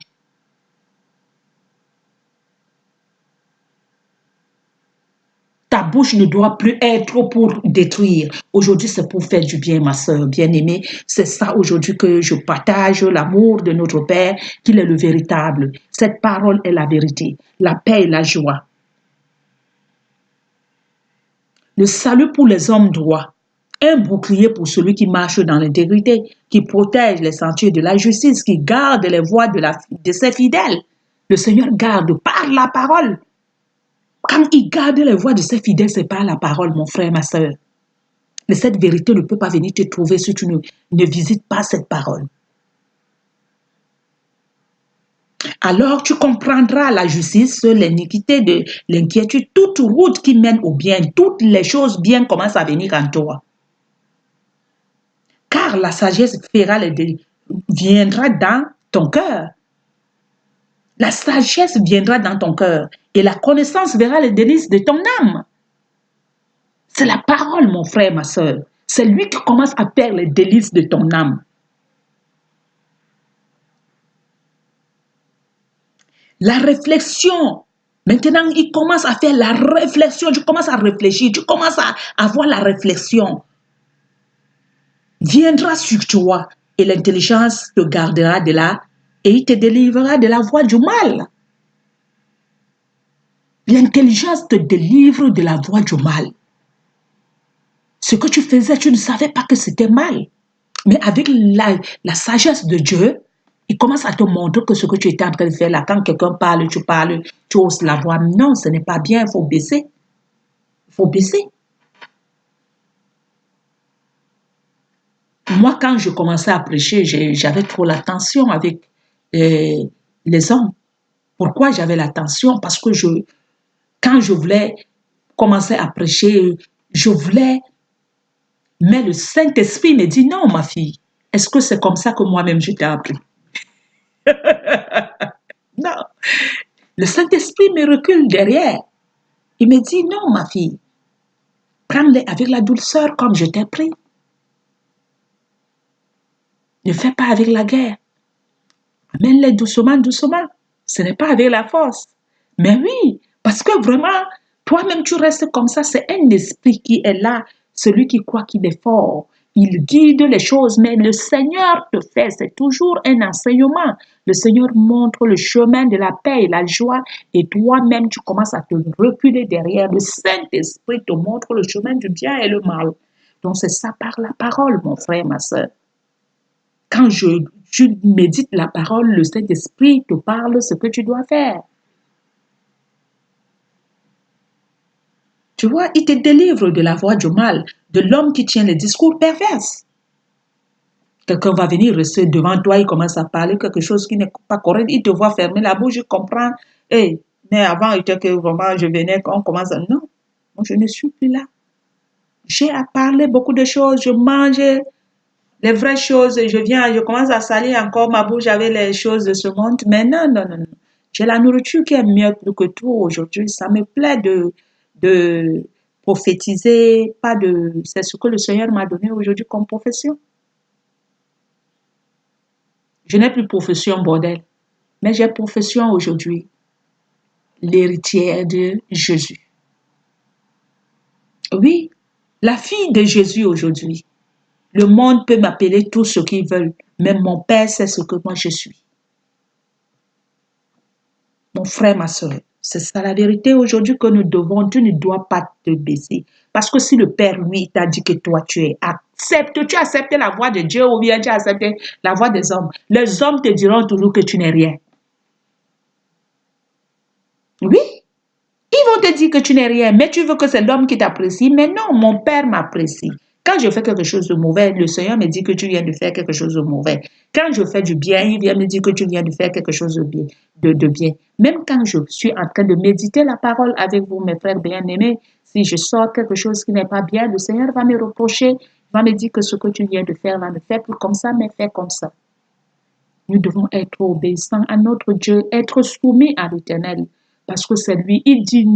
Ta bouche ne doit plus être pour détruire. Aujourd'hui, c'est pour faire du bien, ma soeur bien-aimée. C'est ça aujourd'hui que je partage, l'amour de notre Père, qu'il est le véritable. Cette parole est la vérité, la paix et la joie. Le salut pour les hommes droits, un bouclier pour celui qui marche dans l'intégrité, qui protège les sentiers de la justice, qui garde les voies de ses fidèles. Le Seigneur garde par la parole. Quand il garde les voies de ses fidèles, c'est par la parole, mon frère, ma soeur. Mais cette vérité ne peut pas venir te trouver si tu ne visites pas cette parole. Alors tu comprendras la justice, l'iniquité, l'inquiétude, toute route qui mène au bien, toutes les choses bien commencent à venir en toi. Car la sagesse viendra dans ton cœur. La sagesse viendra dans ton cœur et la connaissance verra les délices de ton âme. C'est la parole, mon frère, ma soeur. C'est lui qui commence à faire les délices de ton âme. La réflexion Maintenant, il commence à faire la réflexion. Tu commences à réfléchir. Tu commences à avoir la réflexion. Viendra sur toi et l'intelligence te gardera de là et il te délivrera de la voie du mal. L'intelligence te délivre de la voie du mal. Ce que tu faisais, tu ne savais pas que c'était mal. Mais avec la sagesse de Dieu, il commence à te montrer que ce que tu étais en train de faire là, quand quelqu'un parle, tu hausses la voix. Non, ce n'est pas bien, il faut baisser. Il faut baisser. Moi, quand je commençais à prêcher, j'avais trop la tension avec les hommes. Pourquoi j'avais la tension? Parce que quand je voulais commencer à prêcher, je voulais, mais le Saint-Esprit me dit non, ma fille. Est-ce que c'est comme ça que moi-même je t'ai appris? Non. Le Saint-Esprit me recule derrière. Il me dit non, ma fille. Prends-les avec la douceur comme je t'ai pris. Ne fais pas avec la guerre. Amène-les doucement, doucement. Ce n'est pas avec la force. Mais oui, parce que vraiment, toi-même, tu restes comme ça. C'est un esprit qui est là. Celui qui croit qu'il est fort. Il guide les choses, mais le Seigneur te fait. C'est toujours un enseignement. Le Seigneur montre le chemin de la paix et la joie. Et toi-même, tu commences à te reculer derrière. Le Saint-Esprit te montre le chemin du bien et le mal. Donc, c'est ça par la parole, mon frère, ma soeur. Quand tu médites la parole, le Saint-Esprit te parle ce que tu dois faire. Tu vois, il te délivre de la voie du mal, de l'homme qui tient les discours pervers. Quelqu'un va venir rester devant toi, il commence à parler quelque chose qui n'est pas correct, il te voit fermer la bouche, il comprend. Hey, mais avant, il était que vraiment je venais, on commence à... Non, moi je ne suis plus là. J'ai à parler beaucoup de choses, je mange les vraies choses, je commence à salir encore ma bouche avec les choses de ce monde. Mais non, non, non, non. J'ai la nourriture qui est mieux que tout aujourd'hui. Ça me plaît de prophétiser, c'est ce que le Seigneur m'a donné aujourd'hui comme profession. Je n'ai plus profession, bordel. Mais j'ai profession aujourd'hui. L'héritière de Jésus. Oui, la fille de Jésus aujourd'hui. Le monde peut m'appeler tout ce qu'ils veulent, mais mon Père sait ce que moi je suis. Mon frère, ma soeur, c'est ça la vérité aujourd'hui que nous devons. Tu ne dois pas te baisser. Parce que si le Père, lui, t'a dit que toi, tu as accepté la voix de Dieu ou bien tu as accepté la voix des hommes. Les hommes te diront toujours que tu n'es rien. Oui, ils vont te dire que tu n'es rien, mais tu veux que c'est l'homme qui t'apprécie. Mais non, mon Père m'apprécie. Quand je fais quelque chose de mauvais, le Seigneur me dit que tu viens de faire quelque chose de mauvais. Quand je fais du bien, il vient me dire que tu viens de faire quelque chose de bien. Même quand je suis en train de méditer la parole avec vous, mes frères bien-aimés, si je sors quelque chose qui n'est pas bien, le Seigneur va me reprocher, va me dire que ce que tu viens de faire là, ne fais plus comme ça, mais fais comme ça. Nous devons être obéissants à notre Dieu, être soumis à l'Éternel. Parce que c'est lui, il dit,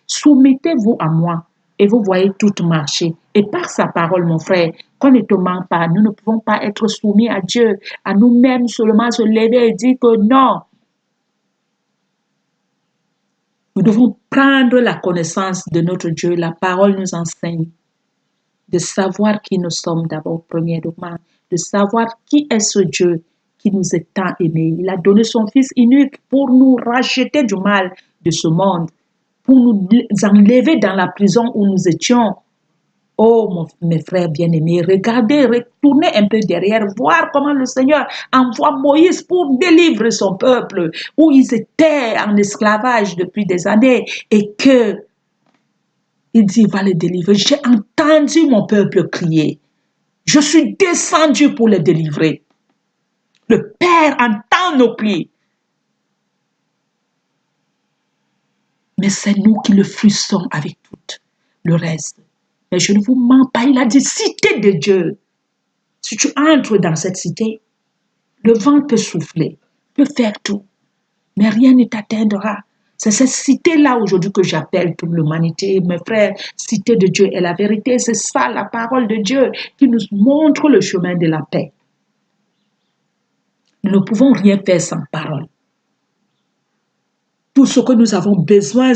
soumettez-vous à moi et vous voyez tout marcher. Et par sa parole, mon frère, qu'on ne te ment pas, nous ne pouvons pas être soumis à Dieu, à nous-mêmes seulement se lever et dire que non. Nous devons prendre la connaissance de notre Dieu. La parole nous enseigne de savoir qui nous sommes d'abord, premièrement, de savoir qui est ce Dieu qui nous est tant aimé. Il a donné son Fils unique pour nous racheter du mal de ce monde, pour nous enlever dans la prison où nous étions. Oh, mes frères bien-aimés, regardez, retournez un peu derrière, voir comment le Seigneur envoie Moïse pour délivrer son peuple, où ils étaient en esclavage depuis des années, et que il dit, il va les délivrer. J'ai entendu mon peuple crier. Je suis descendu pour les délivrer. Le Père entend nos cris. Mais c'est nous qui le frustrons avec tout le reste. Mais je ne vous mens pas, il a dit, cité de Dieu. Si tu entres dans cette cité, le vent peut souffler, peut faire tout, mais rien ne t'atteindra. C'est cette cité-là aujourd'hui que j'appelle toute l'humanité. Mes frères, cité de Dieu est la vérité. C'est ça la parole de Dieu qui nous montre le chemin de la paix. Nous ne pouvons rien faire sans parole. Tout ce que nous avons besoin,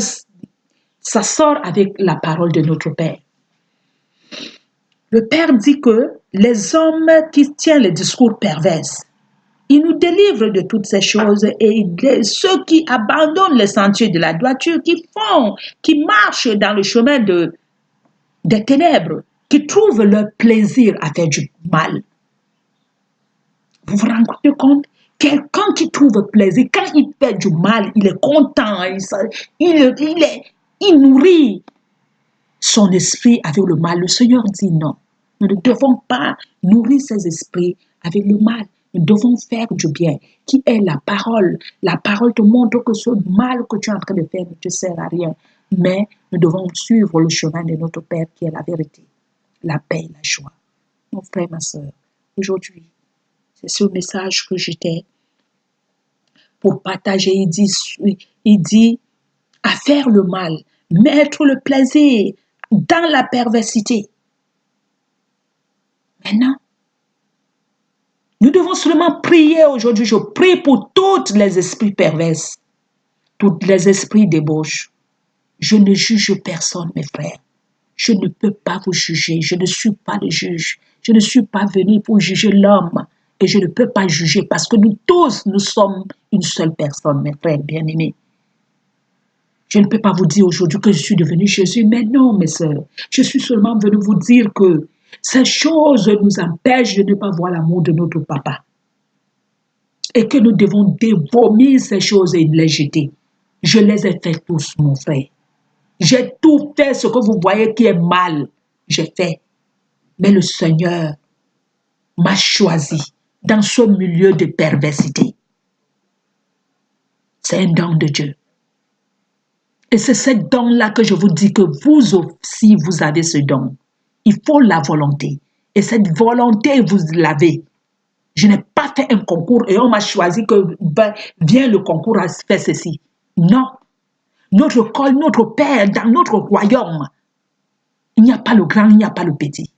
ça sort avec la parole de notre Père. Le Père dit que les hommes qui tiennent les discours pervers, il nous délivre de toutes ces choses et ceux qui abandonnent les sentiers de la droiture, qui marchent dans le chemin des ténèbres, qui trouvent leur plaisir à faire du mal. Vous vous rendez compte? Quelqu'un qui trouve plaisir, quand il fait du mal, il est content, il nourrit son esprit avec le mal. Le Seigneur dit non. Nous ne devons pas nourrir ces esprits avec le mal. Nous devons faire du bien, qui est la parole. La parole te montre que ce mal que tu es en train de faire ne te sert à rien. Mais nous devons suivre le chemin de notre Père qui est la vérité, la paix, la joie. Mon frère, ma soeur, aujourd'hui, c'est ce message que j'étais pour partager. Il dit à faire le mal, mettre le plaisir dans la perversité. Maintenant, nous devons seulement prier aujourd'hui. Je prie pour tous les esprits pervers, tous les esprits débauches. Je ne juge personne, mes frères. Je ne peux pas vous juger. Je ne suis pas le juge. Je ne suis pas venu pour juger l'homme. Et je ne peux pas juger parce que nous tous, nous sommes une seule personne, mes frères bien-aimés. Je ne peux pas vous dire aujourd'hui que je suis devenu Jésus, mais non, mes sœurs. Je suis seulement venu vous dire que ces choses nous empêchent de ne pas voir l'amour de notre papa. Et que nous devons dévomir ces choses et les jeter. Je les ai fait tous, mon frère. J'ai tout fait ce que vous voyez qui est mal. J'ai fait. Mais le Seigneur m'a choisi dans ce milieu de perversité. C'est un don de Dieu. Et c'est ce don-là que je vous dis que vous aussi, vous avez ce don. Il faut la volonté. Et cette volonté, vous l'avez. Je n'ai pas fait un concours et on m'a choisi que viens le concours à faire ceci. Non. Notre Père, dans notre royaume, il n'y a pas le grand, il n'y a pas le petit.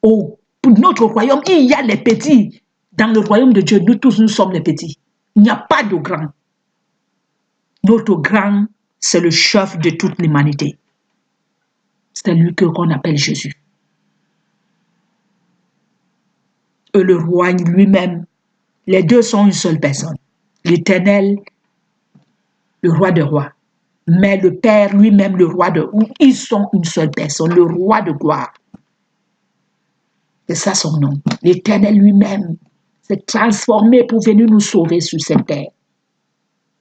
Pour notre royaume, il y a les petits. Dans le royaume de Dieu, nous tous, nous sommes les petits. Il n'y a pas de grand. Notre grand, c'est le chef de toute l'humanité. C'est lui qu'on appelle Jésus. Et le roi lui-même, les deux sont une seule personne. L'Éternel, le roi de rois. Mais le Père lui-même, le roi de... Ils sont une seule personne, le roi de gloire. C'est ça son nom. L'Éternel lui-même s'est transformé pour venir nous sauver sur cette terre.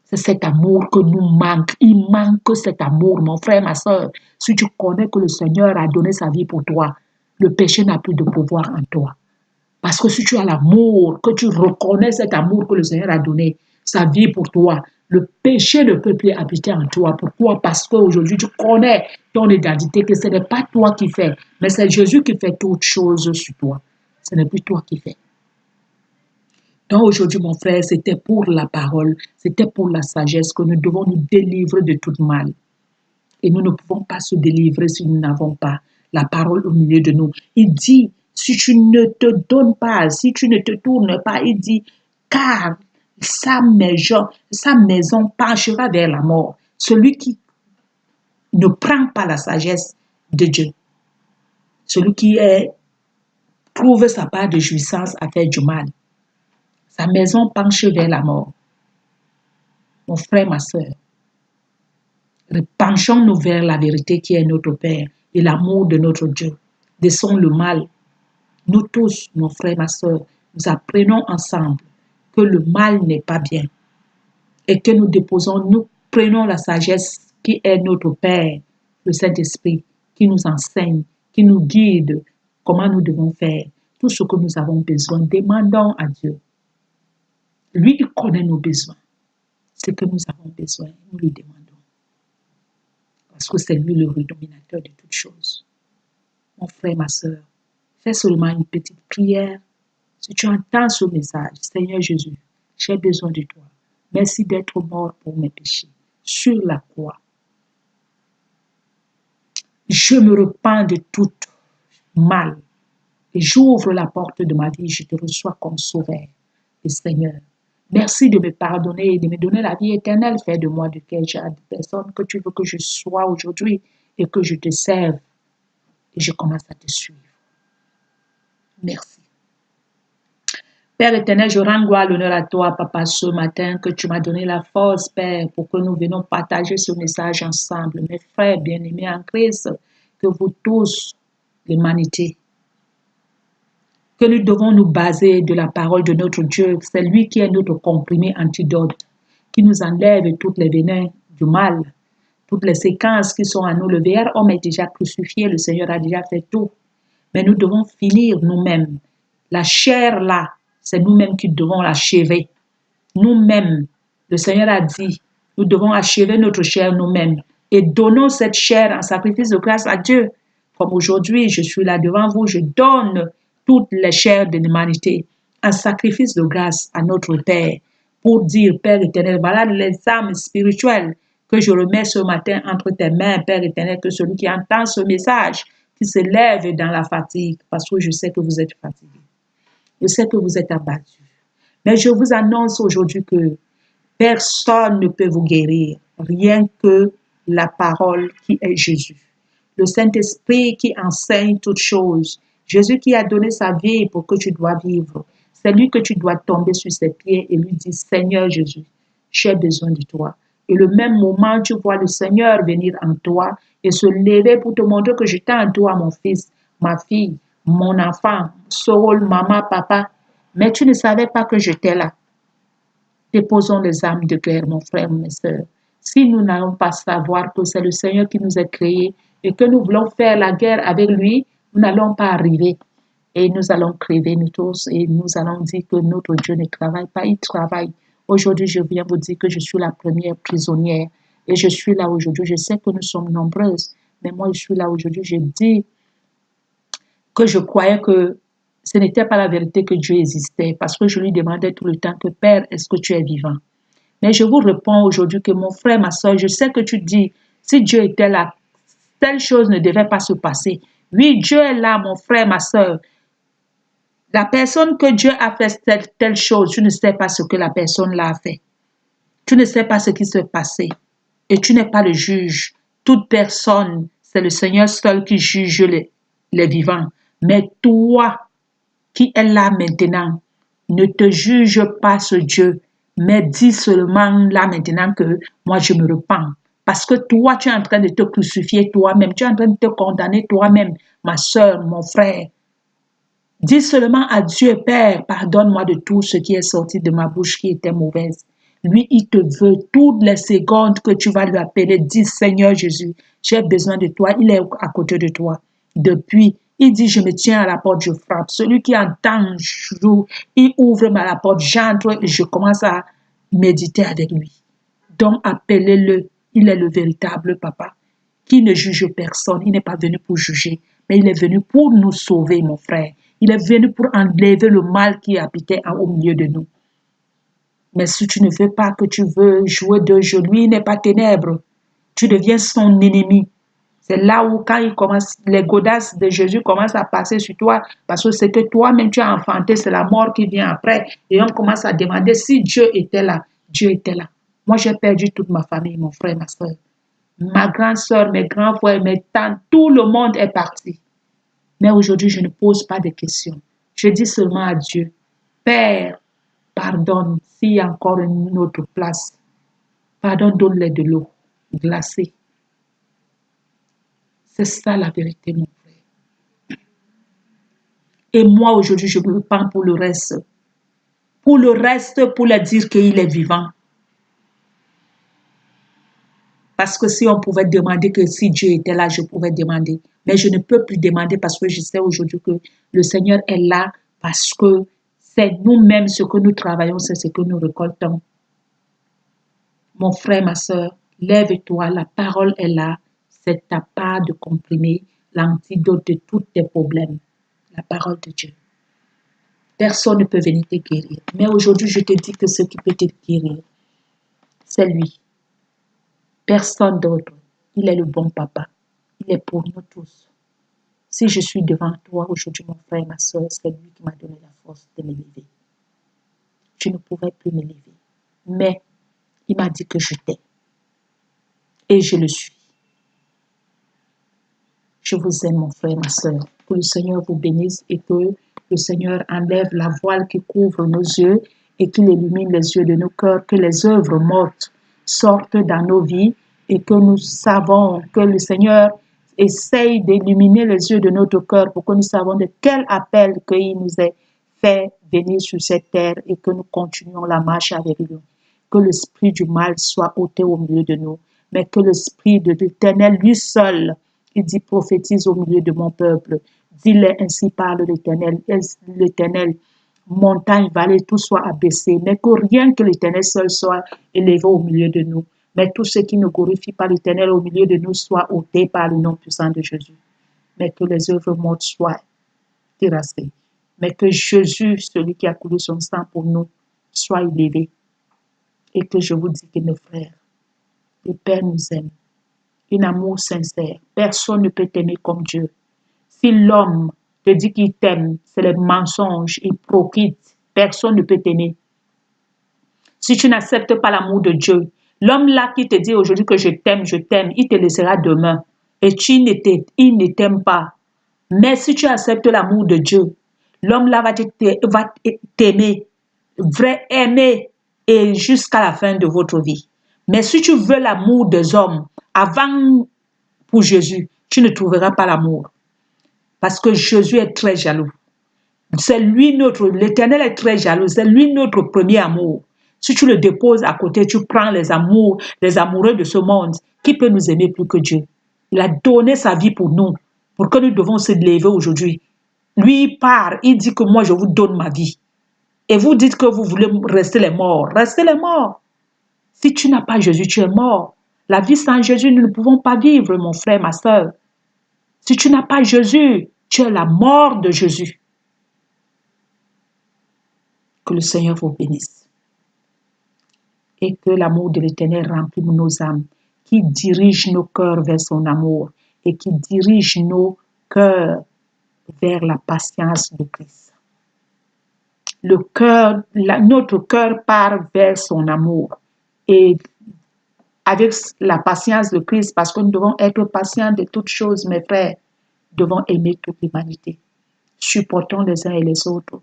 C'est cet amour que nous manque. Il manque cet amour, mon frère, ma soeur. Si tu connais que le Seigneur a donné sa vie pour toi, le péché n'a plus de pouvoir en toi. Parce que si tu as l'amour, que tu reconnais cet amour que le Seigneur a donné, sa vie pour toi, le péché ne peut plus habiter en toi. Pourquoi? Parce qu'aujourd'hui, tu connais ton identité, que ce n'est pas toi qui fais, mais c'est Jésus qui fait toutes choses sur toi. Ce n'est plus toi qui fais. Donc aujourd'hui, mon frère, c'était pour la parole, c'était pour la sagesse que nous devons nous délivrer de tout mal. Et nous ne pouvons pas se délivrer si nous n'avons pas la parole au milieu de nous. Il dit, si tu ne te donnes pas, si tu ne te tournes pas, il dit, car sa maison penchera vers la mort. Celui qui ne prend pas la sagesse de Dieu, celui qui trouve sa part de jouissance à faire du mal, sa maison penche vers la mort. Mon frère, ma soeur, penchons-nous vers la vérité qui est notre Père et l'amour de notre Dieu. Laissons le mal. Nous tous, mon frère, ma soeur, nous apprenons ensemble que le mal n'est pas bien et que nous prenons la sagesse qui est notre Père, le Saint-Esprit, qui nous enseigne, qui nous guide comment nous devons faire. Tout ce que nous avons besoin, demandons à Dieu. Lui, il connaît nos besoins. Ce que nous avons besoin, nous lui demandons. Parce que c'est lui le redominateur de toutes choses. Mon frère, ma soeur, fais seulement une petite prière. Si tu entends ce message, Seigneur Jésus, j'ai besoin de toi. Merci d'être mort pour mes péchés sur la croix. Je me repens de tout mal et j'ouvre la porte de ma vie. Je te reçois comme sauveur et Seigneur. Merci de me pardonner et de me donner la vie éternelle. Fais de moi de quelle personne que tu veux que je sois aujourd'hui et que je te serve et je commence à te suivre. Merci. Père éternel, je rends gloire, l'honneur à toi, Papa, ce matin, que tu m'as donné la force, Père, pour que nous venions partager ce message ensemble. Mes frères bien-aimés en Christ, que vous tous, l'humanité, que nous devons nous baser de la parole de notre Dieu. C'est lui qui est notre comprimé antidote, qui nous enlève toutes les venins du mal, toutes les séquences qui sont à nous. Le vieil homme est déjà crucifié, le Seigneur a déjà fait tout. Mais nous devons finir nous-mêmes. La chair là, c'est nous-mêmes qui devons l'achever. Nous-mêmes, le Seigneur a dit, nous devons achever notre chair nous-mêmes et donnons cette chair en sacrifice de grâce à Dieu. Comme aujourd'hui, je suis là devant vous, je donne toutes les chairs de l'humanité en sacrifice de grâce à notre Père pour dire, Père éternel, voilà les âmes spirituelles que je remets ce matin entre tes mains, Père éternel, que celui qui entend ce message, qui se lève dans la fatigue, parce que je sais que vous êtes fatigué. Je sais que vous êtes abattu. Mais je vous annonce aujourd'hui que personne ne peut vous guérir, rien que la parole qui est Jésus. Le Saint-Esprit qui enseigne toutes choses. Jésus qui a donné sa vie pour que tu dois vivre. C'est lui que tu dois tomber sur ses pieds et lui dire, Seigneur Jésus, j'ai besoin de toi. Et le même moment, tu vois le Seigneur venir en toi et se lever pour te montrer que j'étais en toi, mon fils, ma fille, mon enfant, Sorol, maman, papa. Mais tu ne savais pas que j'étais là. Déposons les armes de guerre, mon frère, mes soeurs. Si nous n'allons pas savoir que c'est le Seigneur qui nous a créés et que nous voulons faire la guerre avec lui, nous n'allons pas arriver. Et nous allons crever, nous tous, et nous allons dire que notre Dieu ne travaille pas, il travaille. Aujourd'hui, je viens vous dire que je suis la première prisonnière. Et je suis là aujourd'hui. Je sais que nous sommes nombreuses, mais moi, je suis là aujourd'hui. Je dis que je croyais que ce n'était pas la vérité que Dieu existait parce que je lui demandais tout le temps que Père, est-ce que tu es vivant? Mais je vous réponds aujourd'hui que mon frère, ma soeur, je sais que tu dis, si Dieu était là, telle chose ne devait pas se passer. Oui, Dieu est là, mon frère, ma soeur. La personne que Dieu a fait telle chose, tu ne sais pas ce que la personne l'a fait. Tu ne sais pas ce qui s'est passé. Et tu n'es pas le juge. Toute personne, c'est le Seigneur seul qui juge les vivants. Mais toi, qui est là maintenant, ne te juge pas ce Dieu, mais dis seulement là maintenant que moi je me repens. Parce que toi, tu es en train de te crucifier toi-même, tu es en train de te condamner toi-même, ma soeur, mon frère. Dis seulement à Dieu, Père, pardonne-moi de tout ce qui est sorti de ma bouche qui était mauvaise. Lui, il te veut toutes les secondes que tu vas lui appeler. Dis, Seigneur Jésus, j'ai besoin de toi. Il est à côté de toi. Depuis, il dit, je me tiens à la porte, je frappe. Celui qui entend, joue, il ouvre la porte, j'entre et je commence à méditer avec lui. Donc, appelez-le. Il est le véritable papa qui ne juge personne. Il n'est pas venu pour juger, mais il est venu pour nous sauver, mon frère. Il est venu pour enlever le mal qui habitait au milieu de nous. Mais si tu ne veux pas, que tu veux jouer de jeu, lui n'est pas ténèbres. Tu deviens son ennemi. C'est là où quand il commence, les godasses de Jésus commencent à passer sur toi, parce que c'est que toi-même tu as enfanté, c'est la mort qui vient après. Et on commence à demander si Dieu était là. Dieu était là. Moi, j'ai perdu toute ma famille, mon frère, ma soeur. Ma grande soeur, mes grands frères, mes tantes, tout le monde est parti. Mais aujourd'hui, je ne pose pas de questions. Je dis seulement à Dieu, Père, pardonne s'il y a encore une autre place. Pardonne, donne-les de l'eau glacée. C'est ça la vérité, mon frère. Et moi, aujourd'hui, je me repens pour le reste. Pour le reste, pour leur dire qu'il est vivant. Parce que si on pouvait demander que si Dieu était là, je pouvais demander. Mais je ne peux plus demander parce que je sais aujourd'hui que le Seigneur est là parce que c'est nous-mêmes ce que nous travaillons, c'est ce que nous récoltons. Mon frère, ma soeur, lève-toi, la parole est là. C'est ta part de comprimer l'antidote de tous tes problèmes. La parole de Dieu. Personne ne peut venir te guérir. Mais aujourd'hui, je te dis que ce qui peut te guérir, c'est lui. Personne d'autre. Il est le bon papa. Il est pour nous tous. Si je suis devant toi aujourd'hui, mon frère et ma soeur, c'est lui qui m'a donné la force de me lever. je ne pourrais plus me lever. Mais il m'a dit que je t'aime. Et je le suis. Je vous aime, mon frère, ma soeur. Que le Seigneur vous bénisse et que le Seigneur enlève la voile qui couvre nos yeux et qu'il illumine les yeux de nos cœurs, que les œuvres mortes sortent dans nos vies et que nous savons que le Seigneur essaye d'illuminer les yeux de notre cœur pour que nous savons de quel appel qu'il nous a fait venir sur cette terre et que nous continuons la marche avec lui. Que l'esprit du mal soit ôté au milieu de nous, mais que l'esprit de l'Éternel, lui seul, il dit, prophétise au milieu de mon peuple. Dis-le, ainsi parle l'Éternel. L'Éternel, montagne, vallée, tout soit abaissé. Mais que rien que l'Éternel seul soit élevé au milieu de nous. Mais tout ce qui ne glorifie pas l'Éternel au milieu de nous soit ôté par le nom puissant de Jésus. Mais que les œuvres mortes soient terrassées. Mais que Jésus, celui qui a coulé son sang pour nous, soit élevé. Et que je vous dis que mes frères, le Père nous aime. Un amour sincère. Personne ne peut t'aimer comme Dieu. Si l'homme te dit qu'il t'aime, c'est le mensonge, il profite. Personne ne peut t'aimer. Si tu n'acceptes pas l'amour de Dieu, l'homme là qui te dit aujourd'hui que je t'aime, il te laissera demain. Et il ne t'aime pas. Mais si tu acceptes l'amour de Dieu, l'homme là va t'aimer, vrai aimer, et jusqu'à la fin de votre vie. Mais si tu veux l'amour des hommes, avant pour Jésus, tu ne trouveras pas l'amour. Parce que Jésus est très jaloux. C'est lui l'Éternel est très jaloux. C'est lui notre premier amour. Si tu le déposes à côté, tu prends les amoureux de ce monde. Qui peut nous aimer plus que Dieu? Il a donné sa vie pour nous, pour que nous devons se lever aujourd'hui. Lui, il part, il dit que moi, je vous donne ma vie. Et vous dites que vous voulez rester les morts. Restez les morts. Si tu n'as pas Jésus, tu es mort. La vie sans Jésus, nous ne pouvons pas vivre, mon frère, ma soeur. Si tu n'as pas Jésus, tu es la mort de Jésus. Que le Seigneur vous bénisse. Et que l'amour de l'Éternel remplisse nos âmes, qui dirige nos cœurs vers son amour et qui dirige nos cœurs vers la patience de Christ. Notre cœur part vers son amour et avec la patience de Christ, parce que nous devons être patients de toutes choses, mes frères, nous devons aimer toute l'humanité. Supportons les uns et les autres,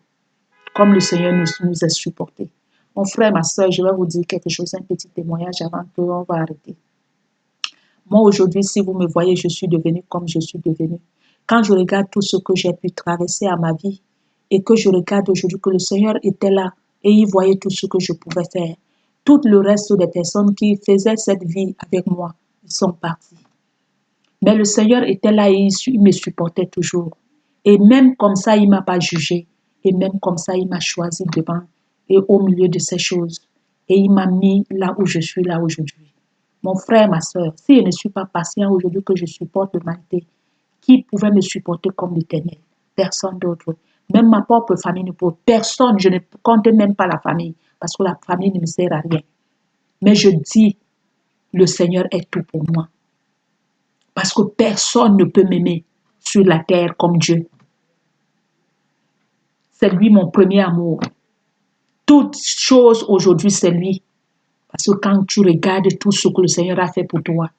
comme le Seigneur nous a supportés. Mon frère, ma soeur, je vais vous dire quelque chose, un petit témoignage avant qu'on va arrêter. Moi, aujourd'hui, si vous me voyez, je suis devenue comme je suis devenue. Quand je regarde tout ce que j'ai pu traverser à ma vie et que je regarde aujourd'hui que le Seigneur était là et il voyait tout ce que je pouvais faire. Tout le reste des personnes qui faisaient cette vie avec moi, ils sont partis. Mais le Seigneur était là et il me supportait toujours. Et même comme ça, il ne m'a pas jugé. Et même comme ça, il m'a choisi devant et au milieu de ces choses. Et il m'a mis là où je suis là aujourd'hui. Mon frère, ma soeur, si je ne suis pas patient aujourd'hui que je supporte l'humanité, qui pouvait me supporter comme l'Éternel? Personne d'autre. Même ma propre famille ne peut. Personne, je ne compte même pas la famille, parce que la famille ne me sert à rien. Mais je dis, le Seigneur est tout pour moi. Parce que personne ne peut m'aimer sur la terre comme Dieu. C'est lui mon premier amour. Toute chose aujourd'hui, c'est lui. Parce que quand tu regardes tout ce que le Seigneur a fait pour toi,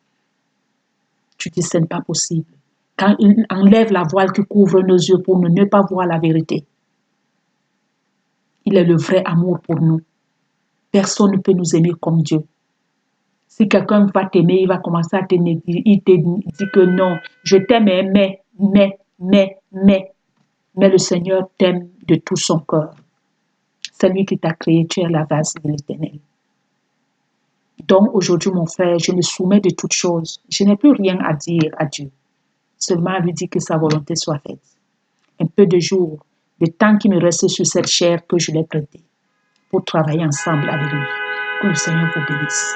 tu dis, ce n'est pas possible. Quand il enlève la voile qui couvre nos yeux pour ne pas voir la vérité, il est le vrai amour pour nous. Personne ne peut nous aimer comme Dieu. Si quelqu'un va t'aimer, il va commencer à t'aimer. Il te dit que non, je t'aime, mais le Seigneur t'aime de tout son cœur. C'est lui qui t'a créé, tu es la vase de l'Éternel. Donc aujourd'hui, mon frère, je me soumets de toutes choses. Je n'ai plus rien à dire à Dieu. Seulement à lui dire que sa volonté soit faite. Un peu de jours, le temps qui me reste sur cette chair que je l'ai prêtée pour travailler ensemble avec lui. Que le Seigneur vous bénisse.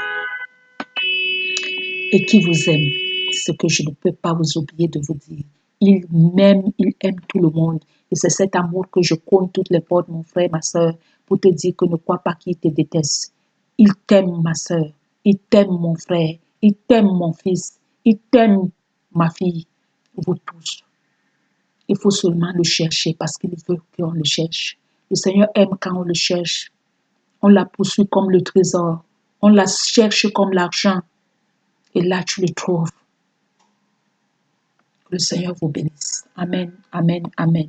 Et qui vous aime, ce que je ne peux pas vous oublier de vous dire. Il aime tout le monde. Et c'est cet amour que je compte toutes les portes, mon frère, ma soeur, pour te dire que ne crois pas qu'il te déteste. Il t'aime, ma soeur. Il t'aime, mon frère. Il t'aime, mon fils. Il t'aime, ma fille. Vous tous. Il faut seulement le chercher parce qu'il veut qu'on le cherche. Le Seigneur aime quand on le cherche. On la poursuit comme le trésor. On la cherche comme l'argent. Et là, tu le trouves. Que le Seigneur vous bénisse. Amen, amen, amen.